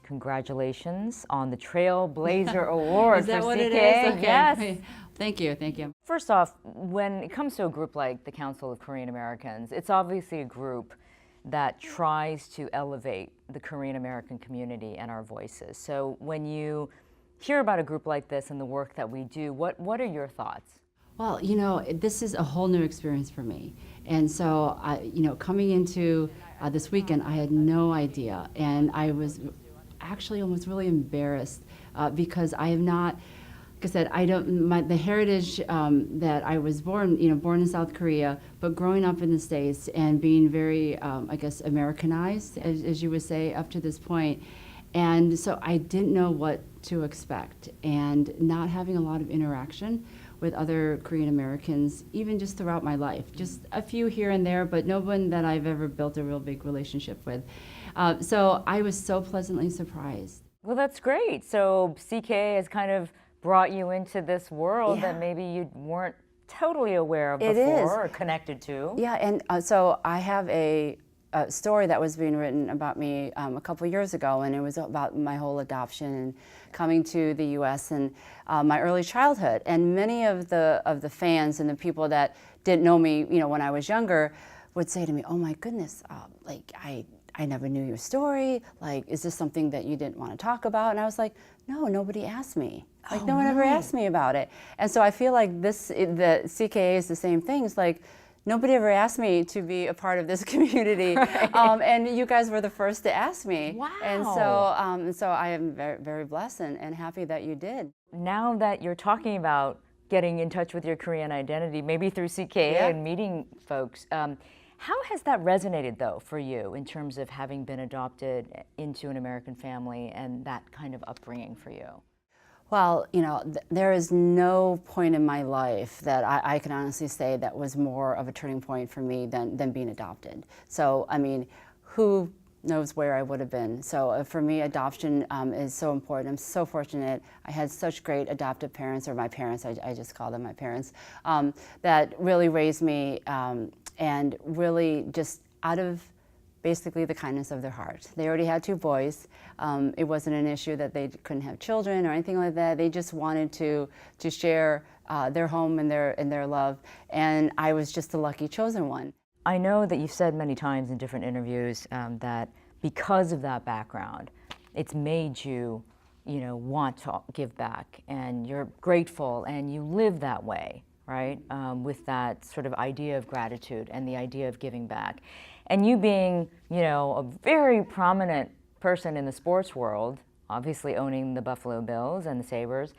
congratulations on the Trailblazer Award Is that for what CKA. it is? Okay. Yes. Thank you, thank you. First off, when it comes to a group like the Council of Korean Americans, it's obviously a group that tries to elevate the Korean American community and our voices. So when you hear about a group like this and the work that we do, what are your thoughts? Well, you know, this is a whole new experience for me. And so, coming into this weekend, I had no idea. And I was actually almost really embarrassed because I have not, like I said, the heritage that I was born in South Korea, but growing up in the States and being very, Americanized, as you would say, up to this point. And so I didn't know what to expect, and not having a lot of interaction with other Korean Americans, even just throughout my life. Just a few here and there, but no one that I've ever built a real big relationship with. So I was so pleasantly surprised. Well, that's great. So CKA has kind of brought you into this world that maybe you weren't totally aware of before or connected to. Yeah, and so I have a story that was being written about me a couple years ago, and it was about my whole adoption and coming to the U.S. and my early childhood. And many of the fans and the people that didn't know me, when I was younger, would say to me, "Oh my goodness, I never knew your story. Like, is this something that you didn't want to talk about?" And I was like, "No, nobody asked me. Like, no one ever asked me about it." And so I feel like the CKA is the same thing. It's like, nobody ever asked me to be a part of this community, right. And you guys were the first to ask me. Wow. And so I am very, very blessed and happy that you did. Now that you're talking about getting in touch with your Korean identity, maybe through CKA and meeting folks, how has that resonated, though, for you in terms of having been adopted into an American family and that kind of upbringing for you? Well, there is no point in my life that I can honestly say that was more of a turning point for me than being adopted. So, I mean, who knows where I would have been? So for me, adoption is so important. I'm so fortunate. I had such great adoptive parents, or my parents, I just call them my parents, that really raised me and really just out of basically the kindness of their heart. They already had 2 boys. It wasn't an issue that they couldn't have children or anything like that. They just wanted to share their home and their love, and I was just the lucky chosen one. I know that you've said many times in different interviews that because of that background, it's made you, want to give back, and you're grateful, and you live that way, right? With that sort of idea of gratitude and the idea of giving back. And you being, a very prominent person in the sports world, obviously owning the Buffalo Bills and the Sabres,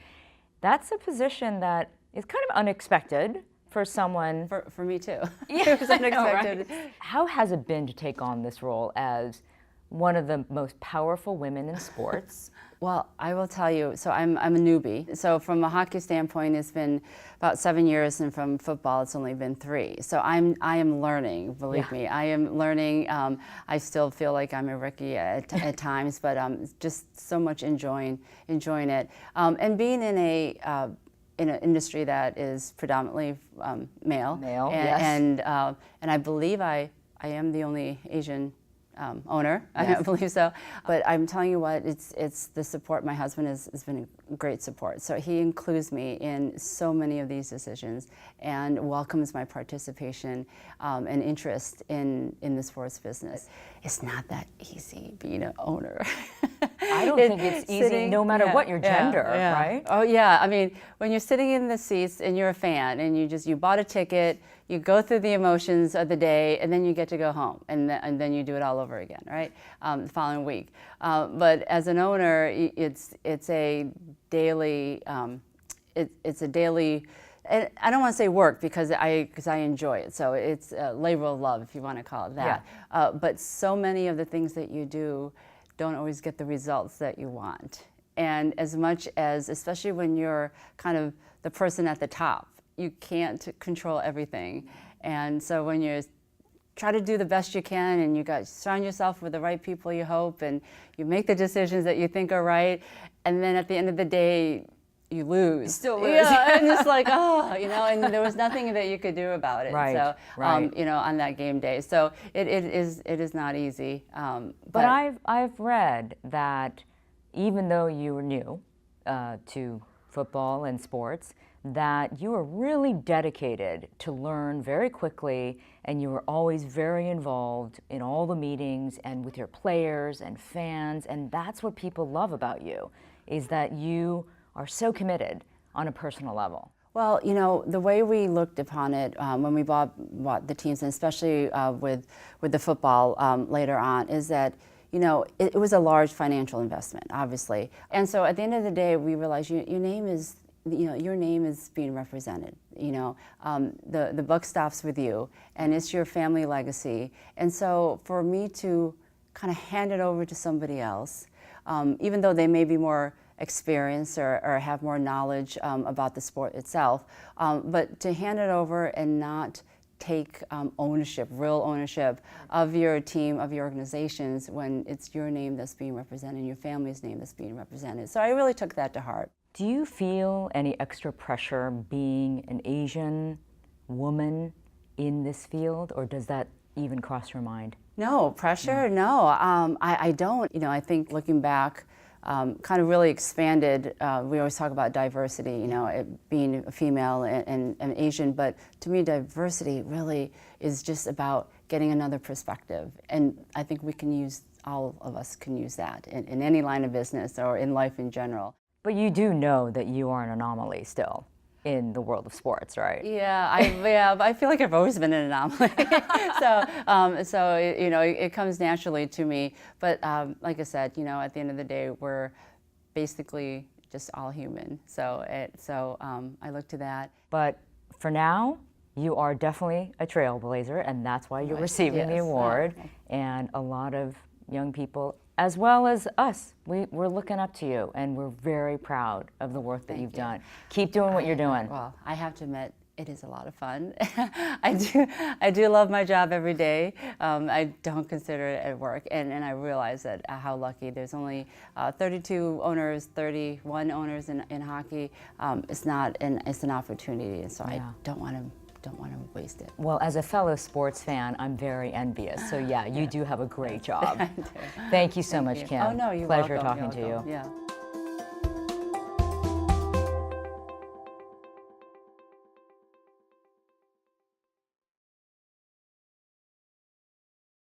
that's a position that is kind of unexpected for someone. For me too. Yeah, It was unexpected. I know, right? How has it been to take on this role as one of the most powerful women in sports? Well, I will tell you, so I'm a newbie. So from a hockey standpoint, it's been about 7 years, and from football, it's only been 3. So I am learning, believe me. I am learning. I still feel like I'm a rookie at times, but just so much enjoying it. And being in an industry that is predominantly male. Yes. And I believe I am the only Asian owner. Yes. I believe so. But I'm telling you what, it's the support. My husband has been a great support. So he includes me in so many of these decisions and welcomes my participation and interest in the sports business. It's not that easy being an owner. I don't think it's easy no matter what your gender, right? Oh yeah, I mean, when you're sitting in the seats and you're a fan and you bought a ticket, you go through the emotions of the day, and then you get to go home, and then you do it all over again, right? The following week. But as an owner, it's a daily, it's a daily. I don't want to say work because I enjoy it. So it's a labor of love, if you want to call it that. Yeah. But so many of the things that you do don't always get the results that you want. And as much as, especially when you're kind of the person at the top, you can't control everything. And so when you try to do the best you can, and you surround yourself with the right people, you hope, and you make the decisions that you think are right, and then at the end of the day, you lose. You still lose. Yeah, and it's like, and there was nothing that you could do about it. Right, so, right. On that game day. So it is not easy. But I've read that even though you were new to football and sports, that you were really dedicated to learn very quickly, and you were always very involved in all the meetings and with your players and fans, and that's what people love about you, is that you are so committed on a personal level. Well, you know, the way we looked upon it when we bought the teams, and especially with the football later on, is that, you know, it was a large financial investment, obviously. And so at the end of the day, we realized your name is, you know, your name is being represented. You know, the buck stops with you, and it's your family legacy. And so for me to kind of hand it over to somebody else, even though they may be more experienced or have more knowledge about the sport itself, but to hand it over and not take ownership, real ownership of your team, of your organizations, when it's your name that's being represented, your family's name that's being represented. So I really took that to heart. Do you feel any extra pressure being an Asian woman in this field, or does that even cross your mind? No, pressure, no. I don't. You know, I think looking back, kind of really expanded. We always talk about diversity, you know, it being a female and Asian, but to me, diversity really is just about getting another perspective. And I think we can use, all of us can use that in any line of business or in life in general. But you do know that you are an anomaly still in the world of sports, right? Yeah, I feel like I've always been an anomaly. So you know, it comes naturally to me. But like I said, you know, at the end of the day, we're basically just all human. So I look to that. But for now, you are definitely a trailblazer, and that's why you're receiving the award. And a lot of young people, as well as us, we're looking up to you, and we're very proud of the work that you've done. Keep doing what you're doing. Well, I have to admit, it is a lot of fun. I do love my job every day. I don't consider it at work, and I realize that how lucky. There's only 32 owners, 31 owners in hockey. It's an opportunity, and so I don't want to waste it. Well, as a fellow sports fan, I'm very envious. So yeah, you do have a great job. Thank you so much, Kim. Oh no, you're Pleasure welcome. talking to you. Yeah.